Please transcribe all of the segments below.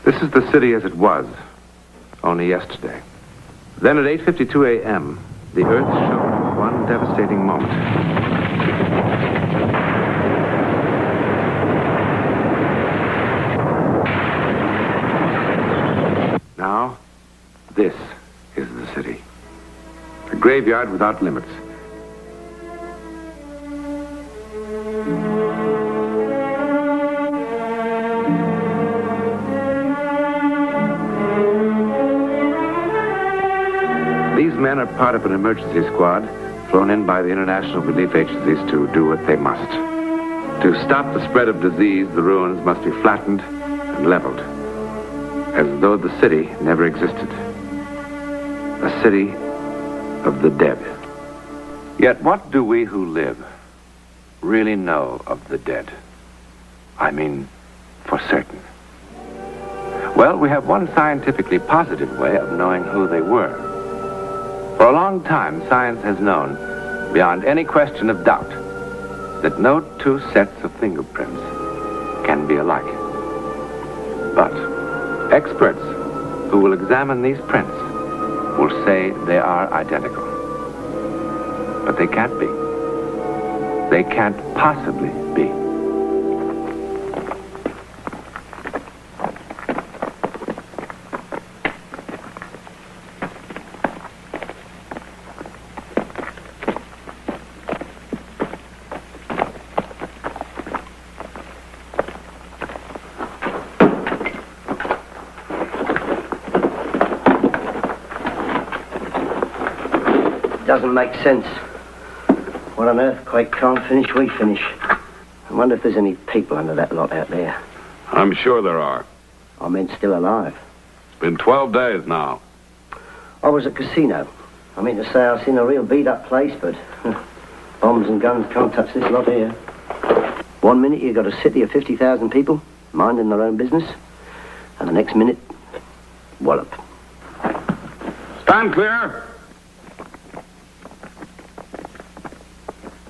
This is the city as it was, only yesterday. Then at 8:52 a.m., the Earth showed one devastating moment. Now, this is the city. A graveyard without limits. These men are part of an emergency squad flown in by the international relief agencies to do what they must. To stop the spread of disease, the ruins must be flattened and leveled, as though the city never existed. A city of the dead. Yet what do we who live really know of the dead? I mean, for certain. Well, we have one scientifically positive way of knowing who they were. For a long time, science has known, beyond any question of doubt, that no two sets of fingerprints can be alike. But experts who will examine these prints will say they are identical. But they can't be. They can't possibly be. Doesn't make sense. What an earthquake can't finish, we finish. I wonder if there's any people under that lot out there. I'm sure there are. I mean, still alive. It's been 12 days now. I was at casino. I mean to say I've seen a real beat-up place, but bombs and guns can't touch this lot here. 1 minute you got a city of 50,000 people minding their own business, and the next minute, wallop. Stand clear!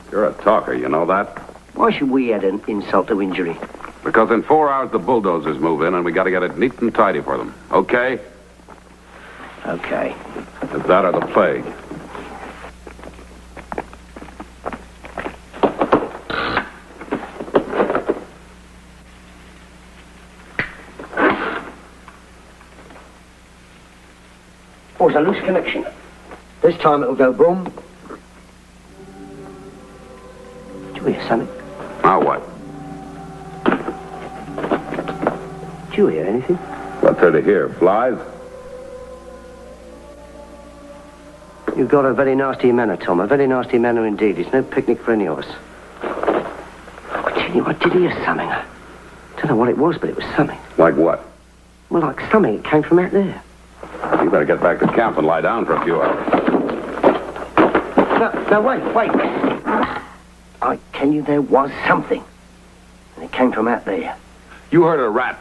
You're a talker, you know that? Why should we add an insult to injury? Because in 4 hours the bulldozers move in and we gotta get it neat and tidy for them. Okay? Okay. Is that or the plague? Oh, it's a loose connection. This time it'll go boom. Did you hear something? Now what? Did you hear anything? What's there to hear? Flies? You've got a very nasty manner, Tom. A very nasty manner indeed. It's no picnic for any of us. I tell you, I did hear something. I don't know what it was, but it was something. Like what? Well, like something. It came from out there. You better get back to camp and lie down for a few hours. No, wait. I tell you, there was something. And it came from out there. You heard a rat.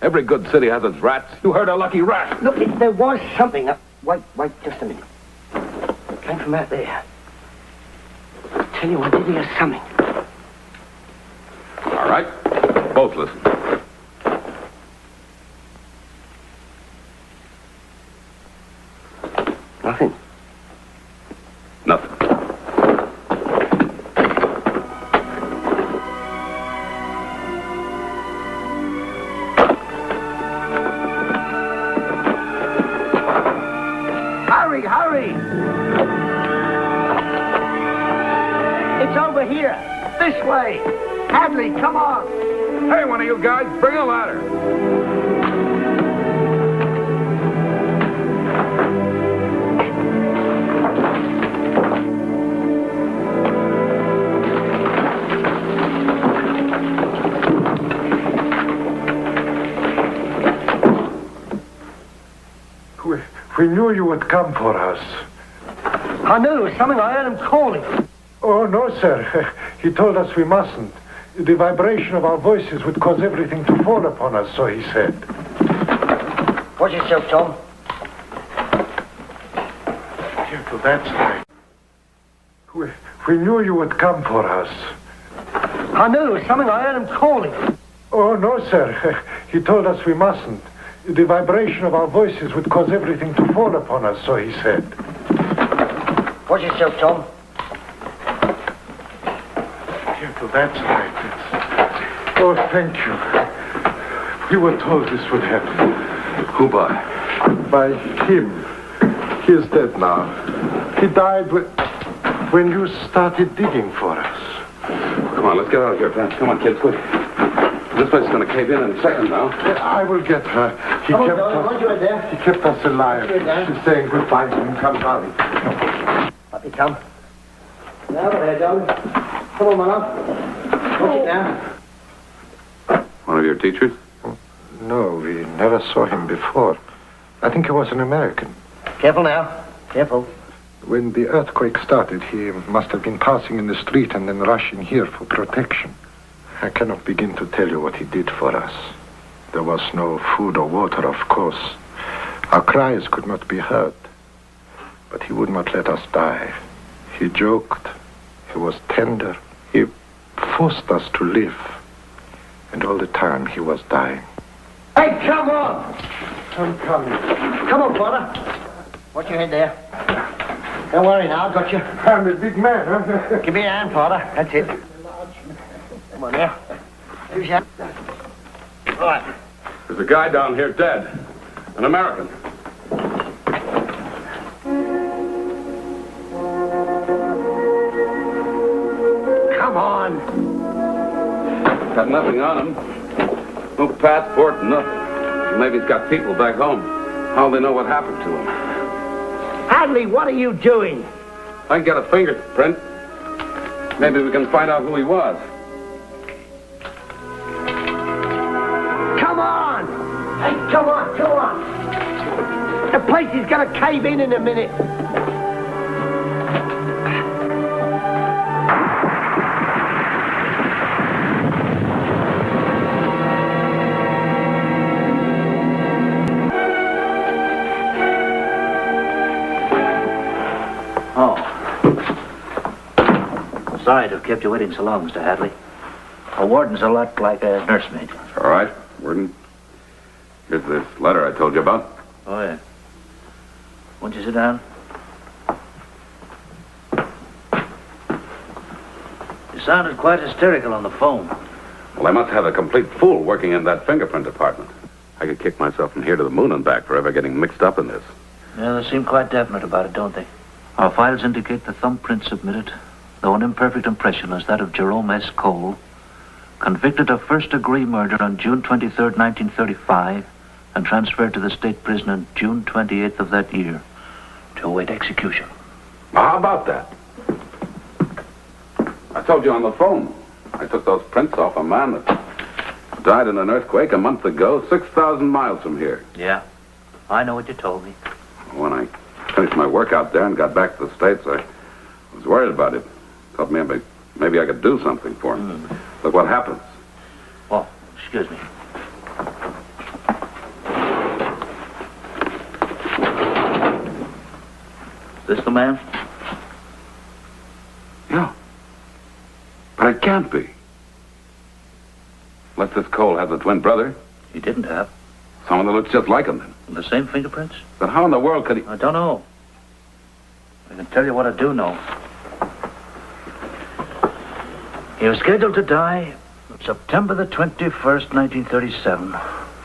Every good city has its rats. You heard a lucky rat. Look, there was something. Wait, just a minute. It came from out there. I tell you, I did hear something. All right. Both listen. Nothing. Nothing. Hurry! It's over here. This way. Hadley, come on. Hey, one of you guys, bring a ladder. We knew you would come for us. I knew there was something. I heard him calling. Oh, no, sir. He told us we mustn't. The vibration of our voices would cause everything to fall upon us, so he said. Watch yourself, Tom. Careful, that's right. We knew you would come for us. I knew there was something. I heard him calling. Oh, no, sir. He told us we mustn't. The vibration of our voices would cause everything to fall upon us, so he said. Watch yourself, Tom. Careful, that's right. Oh, thank you. We were told this would happen. Who by? By him. He is dead now. He died when you started digging for us. Come on, let's get out of here, Pat. Come on, kids, quick. This place is going to cave in a second now. I will get her. He kept us alive. She's saying goodbye to him. Come down. Up you come. Now, there, darling. Come on, my love. Watch it now. One of your teachers? No, we never saw him before. I think he was an American. Careful now. Careful. When the earthquake started, he must have been passing in the street and then rushing here for protection. I cannot begin to tell you what he did for us. There was no food or water, of course. Our cries could not be heard. But he would not let us die. He joked. He was tender. He forced us to live. And all the time he was dying. Hey, come on! I'm coming. Come on, Father. Watch your head there. Don't worry now, I've got you. I'm a big man, huh? Give me a hand, Father. That's it. Come on now. Use your hand. All right. There's a guy down here dead. An American. Come on. Got nothing on him. No passport, nothing. Maybe he's got people back home. How'll they know what happened to him? Hadley, what are you doing? I can get a fingerprint. Maybe we can find out who he was. Come on! Hey, come on, come on! The place is going to cave in a minute. Sorry to have kept you waiting so long, Mr. Hadley. A warden's a lot like a nursemaid. All right, Warden. Here's this letter I told you about. Oh, yeah. Won't you sit down? You sounded quite hysterical on the phone. Well, I must have a complete fool working in that fingerprint department. I could kick myself from here to the moon and back for ever getting mixed up in this. Yeah, they seem quite definite about it, don't they? Our files indicate the thumbprint submitted, though an imperfect impression, is that of Jerome S. Cole, convicted of first-degree murder on June 23rd, 1935, and transferred to the state prison on June 28th of that year to await execution. How about that? I told you on the phone. I took those prints off a man that died in an earthquake a month ago, 6,000 miles from here. Yeah, I know what you told me. When I finished my work out there and got back to the States, I was worried about it. Thought maybe I could do something for him. Look what happens. Oh, excuse me. Is this the man? Yeah. But it can't be. Unless this Cole has a twin brother. He didn't have. Someone that looks just like him then. The same fingerprints? But how in the world could he... I don't know. I can tell you what I do know. He was scheduled to die on September the 21st, 1937,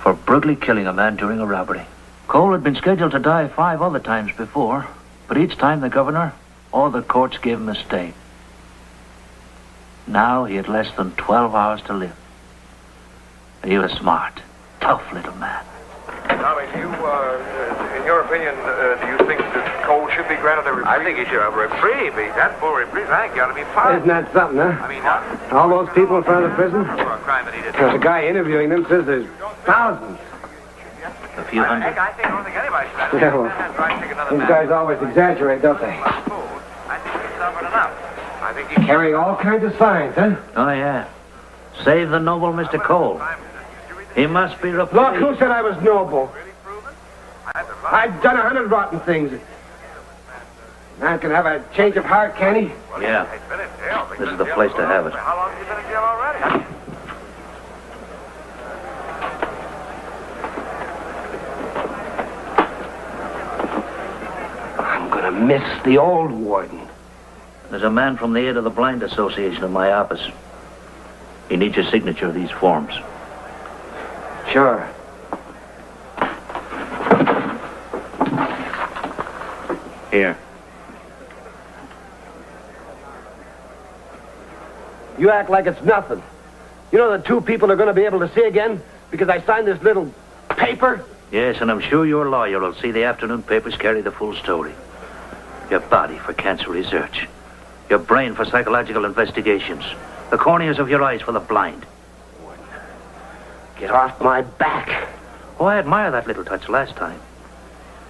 for brutally killing a man during a robbery. Cole had been scheduled to die 5 other times before, but each time the governor or the courts gave him a stay. Now he had less than 12 hours to live. He was a smart, tough little man. Tommy, do you, in your opinion, do you think that Cole should be granted a reprieve? I think he should have a reprieve. He's had full reprieve. I think he ought to be fired. Isn't that something, huh? I mean, All those people in front of the prison? for a crime that he did. The guy interviewing them says there's thousands. A few hundred. Heck, I don't think anybody should have. Yeah, well, these guys always exaggerate, don't they? I think he's suffered enough. I think he Carrying all kinds of signs, huh? Oh, yeah. Save the noble Mr. Cole. He must be reprieved. Look, who said I was noble? I've done 100 rotten things. Man can have a change of heart, can he? Yeah. This is the place to have it. How long have you been in jail already? gonna miss the old warden. There's a man from the Aid of the Blind Association in my office. He needs your signature of these forms. Sure. Here. You act like it's nothing. You know the two people are going to be able to see again because I signed this little paper? Yes, and I'm sure your lawyer will see the afternoon papers carry the full story. Your body for cancer research. Your brain for psychological investigations. The corneas of your eyes for the blind. Get off my back. Oh, I admire that little touch last time.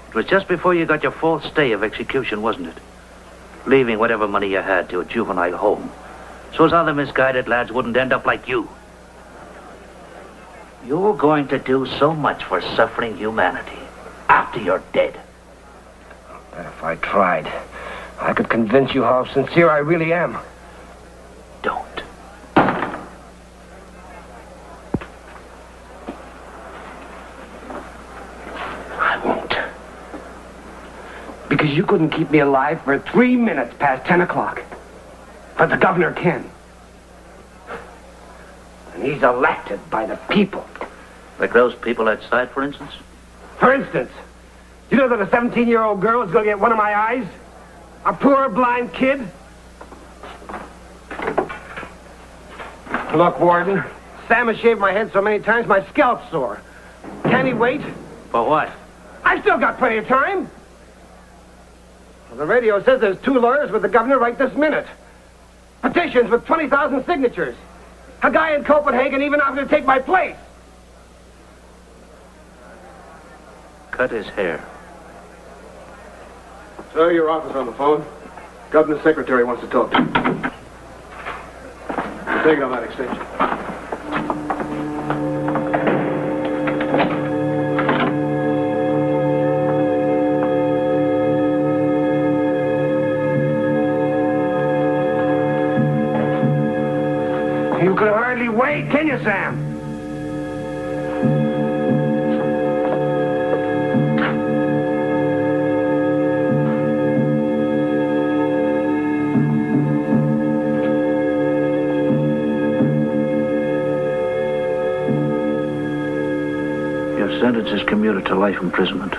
It was just before you got your false stay of execution, wasn't it? Leaving whatever money you had to a juvenile home. So as other misguided lads wouldn't end up like you. You're going to do so much for suffering humanity after you're dead. If I tried, I could convince you how sincere I really am. Don't. I won't. Because you couldn't keep me alive for 3 minutes past 10 o'clock. But the governor can. And he's elected by the people. Like those people outside, for instance? For instance, you know that a 17-year-old girl is going to get one of my eyes? A poor blind kid? Look, Warden, Sam has shaved my head so many times my scalp's sore. Can he wait? For what? I've still got plenty of time. Well, the radio says there's 2 lawyers with the governor right this minute. Petitions with 20,000 signatures. A guy in Copenhagen even offered to take my place. Cut his hair. Sir, your office on the phone. Governor's secretary wants to talk to you. We'll take it on that extension. You can hardly wait, can you, Sam? Your sentence is commuted to life imprisonment.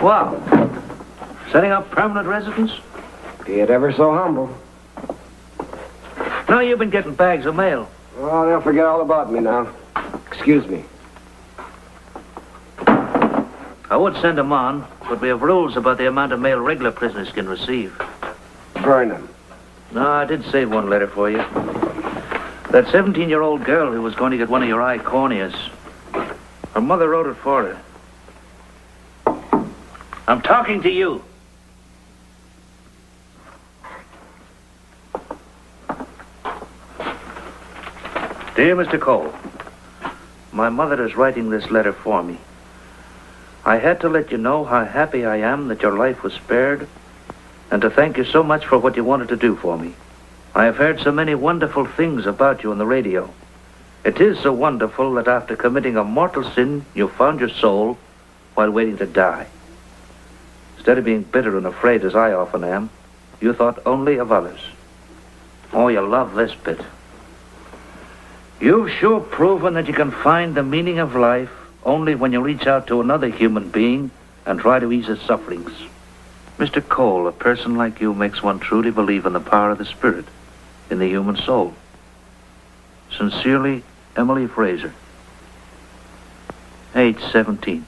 Wow. Setting up permanent residence? Be it ever so humble. Now you've been getting bags of mail. Oh, they'll forget all about me now. Excuse me. I would send them on, but we have rules about the amount of mail regular prisoners can receive. Burn them. No, I did save one letter for you. That 17-year-old girl who was going to get one of your eye corneas. Her mother wrote it for her. I'm talking to you. Dear Mr. Cole, my mother is writing this letter for me. I had to let you know how happy I am that your life was spared, and to thank you so much for what you wanted to do for me. I have heard so many wonderful things about you on the radio. It is so wonderful that after committing a mortal sin, you found your soul while waiting to die. Instead of being bitter and afraid, as I often am, you thought only of others. Oh, you love this bit. You've sure proven that you can find the meaning of life only when you reach out to another human being and try to ease his sufferings. Mr. Cole, a person like you makes one truly believe in the power of the spirit, in the human soul. Sincerely, Emily Fraser. Age 17.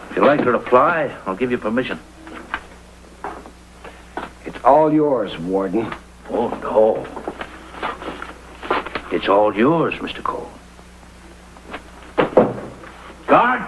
If you'd like to reply, I'll give you permission. It's all yours, Warden. Oh, no. It's all yours, Mr. Cole. Guard!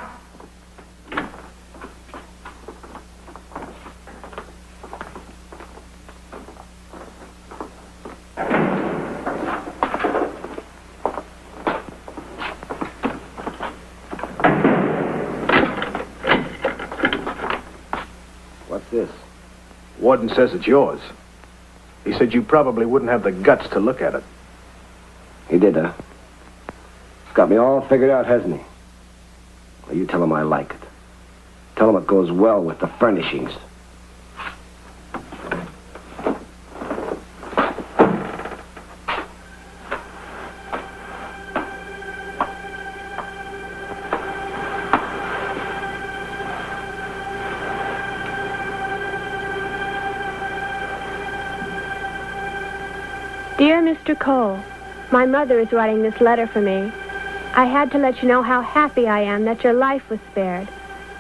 Warden says it's yours. He said you probably wouldn't have the guts to look at it. He did, huh? He's got me all figured out, hasn't he? Well, you tell him I like it. Tell him it goes well with the furnishings. Dear Mr. Cole, my mother is writing this letter for me. I had to let you know how happy I am that your life was spared,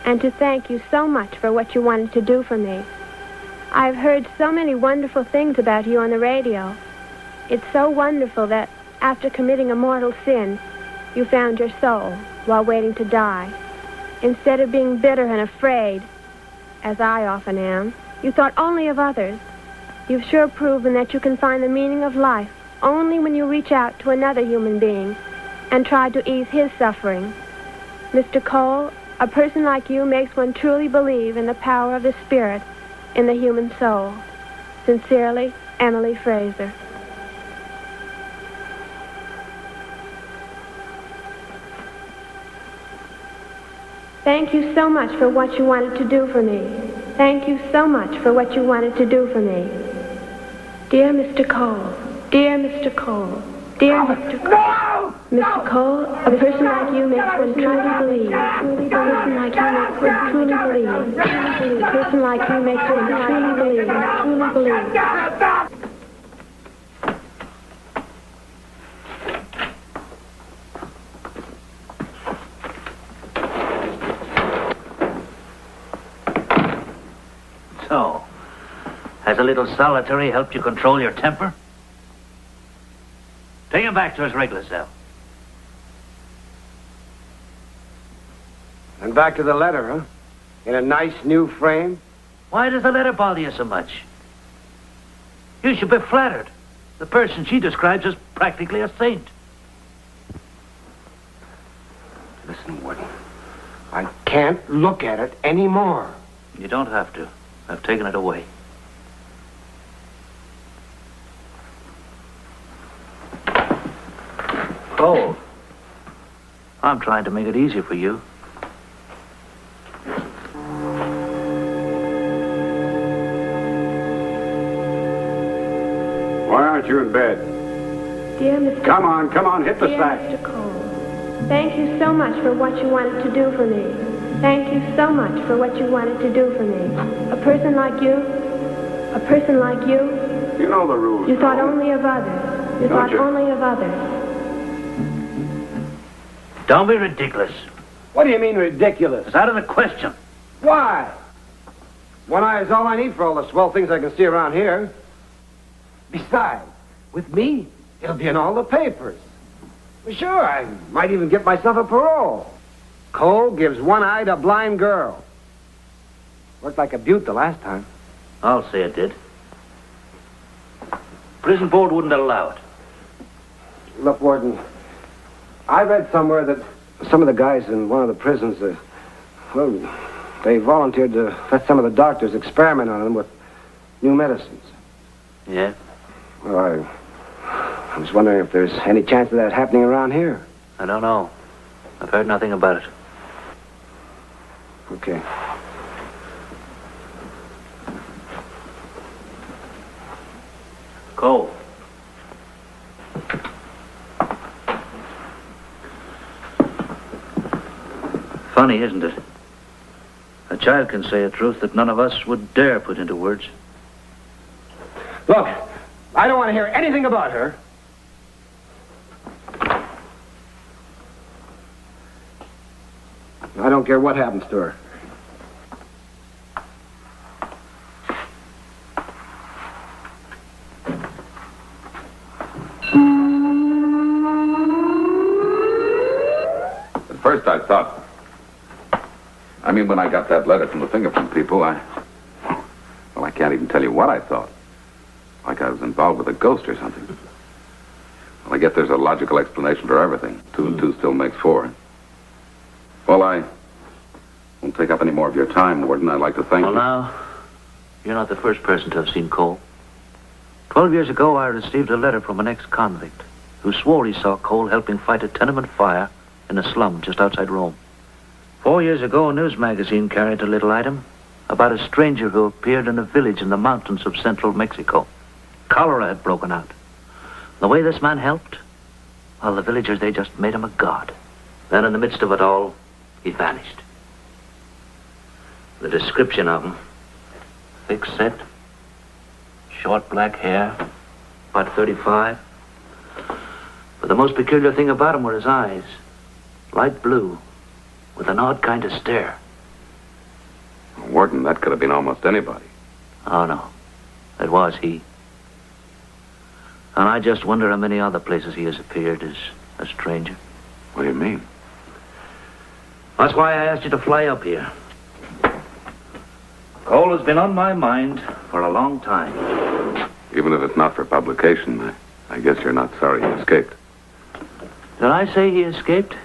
and to thank you so much for what you wanted to do for me. I've heard so many wonderful things about you on the radio. It's so wonderful that after committing a mortal sin, you found your soul while waiting to die. Instead of being bitter and afraid, as I often am, you thought only of others. You've sure proven that you can find the meaning of life only when you reach out to another human being and try to ease his suffering. Mr. Cole, a person like you makes one truly believe in the power of the spirit in the human soul. Sincerely, Emily Fraser. Thank you so much for what you wanted to do for me. Thank you so much for what you wanted to do for me. Dear Mr. Cole, dear Mr. Cole, dear Mr. Cole. Mr. Cole, a person like you makes one truly believe. A person like you makes one truly believe. A person like you makes one truly believe. Truly believe. So, has a little solitary helped you control your temper? Take him back to his regular cell. And back to the letter, huh? In a nice new frame? Why does the letter bother you so much? You should be flattered. The person she describes as practically a saint. Listen, Warden. I can't look at it anymore. You don't have to. I've taken it away. Cole, I'm trying to make it easier for you. Why aren't you in bed? Dear Mr. Come on, hit the Dear sack. Mr. Cole, thank you so much for what you wanted to do for me. Thank you so much for what you wanted to do for me. A person like you, You know the rules. you thought Cole. only of others. You Don't thought you? only of others. Don't be ridiculous. What do you mean ridiculous? It's out of the question. Why? One eye is all I need for all the swell things I can see around here. Besides, with me, it'll be in all the papers. Well, sure, I might even get myself a parole. Cole gives one eye to a blind girl. Worked like a beaut the last time. I'll say it did. Prison board wouldn't allow it. Look, Warden, I read somewhere that some of the guys in one of the prisons, they volunteered to let some of the doctors experiment on them with new medicines. Yeah? Well, I was wondering if there's any chance of that happening around here. I don't know. I've heard nothing about it. Okay. Cole. Funny, isn't it? A child can say a truth that none of us would dare put into words. Look, I don't want to hear anything about her. I don't care what happens to her. At first I thought... when I got that letter from the fingerprint people, I can't even tell you what I thought. Like I was involved with a ghost or something. Well, I guess there's a logical explanation for everything. 2 and 2 still makes 4. Well, I won't take up any more of your time, Warden. I'd like to thank you. Well, You're not the first person to have seen Cole. 12 years ago, I received a letter from an ex-convict who swore he saw Cole helping fight a tenement fire in a slum just outside Rome. 4 years ago, a news magazine carried a little item about a stranger who appeared in a village in the mountains of central Mexico. Cholera had broken out. The way this man helped, well, the villagers, they just made him a god. Then in the midst of it all, he vanished. The description of him: thick set, short black hair, about 35. But the most peculiar thing about him were his eyes, light blue, with an odd kind of stare. Warden, that could have been almost anybody. Oh, no. It was he. And I just wonder how many other places he has appeared as a stranger. What do you mean? That's why I asked you to fly up here. Cole has been on my mind for a long time. Even if it's not for publication, I guess you're not sorry he escaped. Did I say he escaped?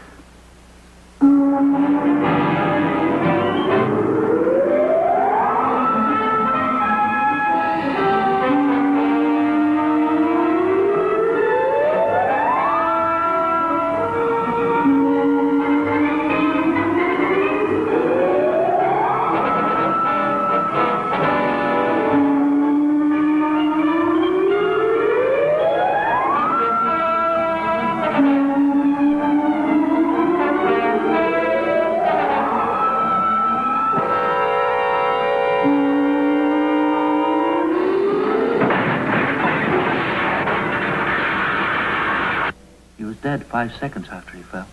He was dead 5 seconds after he fell.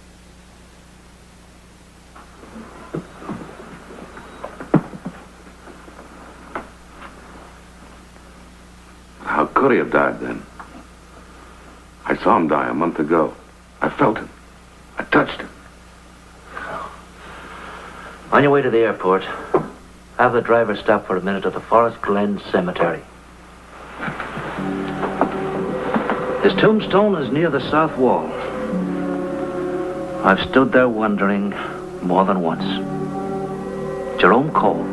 How could he have died then? I saw him die a month ago. I felt him. I touched him. On your way to the airport, have the driver stop for a minute at the Forest Glen Cemetery. His tombstone is near the south wall. I've stood there wondering more than once. Jerome Cole,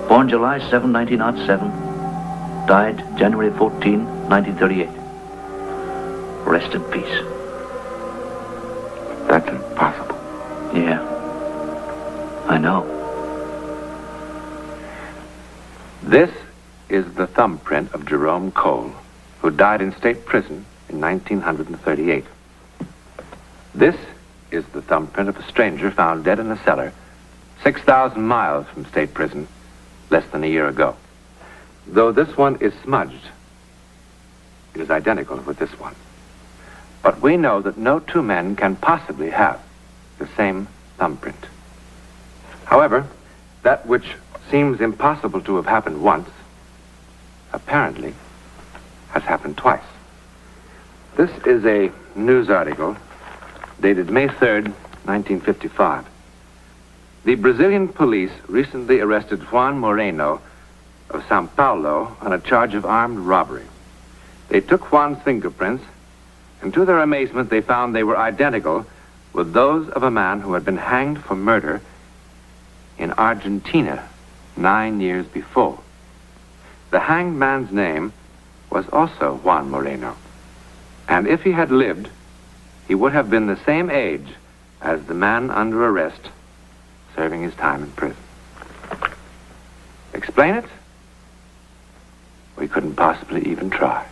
born July 7, 1907, died January 14, 1938. Rest in peace. That's impossible. Yeah, I know. This is the thumbprint of Jerome Cole, who died in state prison in 1938. This is the thumbprint of a stranger found dead in a cellar 6,000 miles from state prison less than a year ago. Though this one is smudged, it is identical with this one. But we know that no two men can possibly have the same thumbprint. However, that which seems impossible to have happened once, apparently, has happened twice. This is a news article dated May 3rd, 1955. The Brazilian police recently arrested Juan Moreno of Sao Paulo on a charge of armed robbery. They took Juan's fingerprints, and to their amazement, they found they were identical with those of a man who had been hanged for murder in Argentina 9 years before. The hanged man's name was also Juan Moreno, and if he had lived, he would have been the same age as the man under arrest serving his time in prison. Explain it? We couldn't possibly even try.